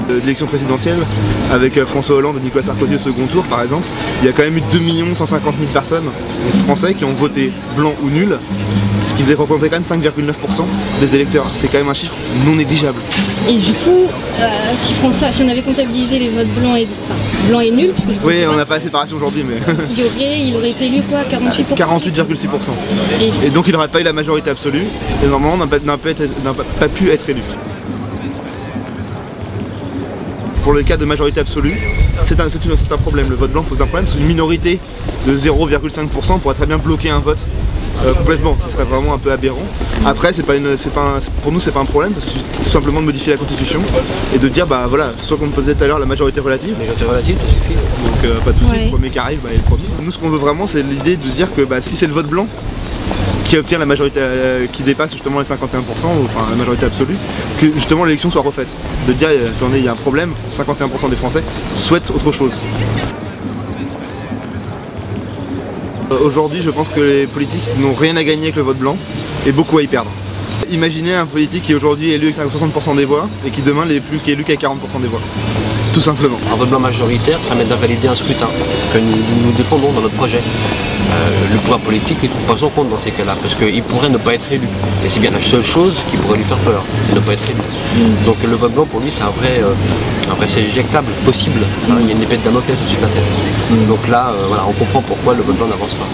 L'élection présidentielle, avec François Hollande et Nicolas Sarkozy au second tour par exemple, il y a quand même eu 2 150 000 personnes français qui ont voté blanc ou nul, ce qui représentait quand même 5,9% des électeurs. C'est quand même un chiffre non négligeable. Et du coup, si on avait comptabilisé les votes blancs et nuls, parce que du coup, oui, on n'a pas la séparation aujourd'hui, mais il aurait été élu quoi, 48%? 48,6%. Et donc il n'aurait pas eu la majorité absolue, et normalement n'a pas pu être élu. Pour le cas de majorité absolue, c'est un problème. Le vote blanc pose un problème, c'est une minorité de 0,5% pourrait très bien bloquer un vote complètement. Ce serait vraiment un peu aberrant. Après, pour nous, c'est pas un problème, parce que c'est tout simplement de modifier la Constitution et de dire, bah voilà, soit comme on disait tout à l'heure, la majorité relative. La majorité relative, ça suffit. Donc pas de souci, le premier qui arrive, bah, il est le premier. Nous, ce qu'on veut vraiment, c'est l'idée de dire que bah, si c'est le vote blanc qui obtient la majorité, qui dépasse justement les 51%, enfin la majorité absolue, que justement l'élection soit refaite. De dire, attendez, il y a un problème, 51% des Français souhaitent autre chose. Aujourd'hui, je pense que les politiques n'ont rien à gagner avec le vote blanc et beaucoup à y perdre. Imaginez un politique qui aujourd'hui est élu avec 60% des voix et qui demain n'est plus élu qu'avec 40% des voix. Tout simplement. Un vote blanc majoritaire permet d'invalider un scrutin, ce que nous défendons dans notre projet. Le pouvoir politique ne trouve pas son compte dans ces cas-là, parce qu'il pourrait ne pas être élu. Et c'est bien la seule chose qui pourrait lui faire peur, c'est ne pas être élu. Donc le vote blanc pour lui c'est un vrai siège éjectable, possible. Il y a une épée de Damoclès au-dessus de la tête. Donc là, voilà, on comprend pourquoi le vote blanc n'avance pas.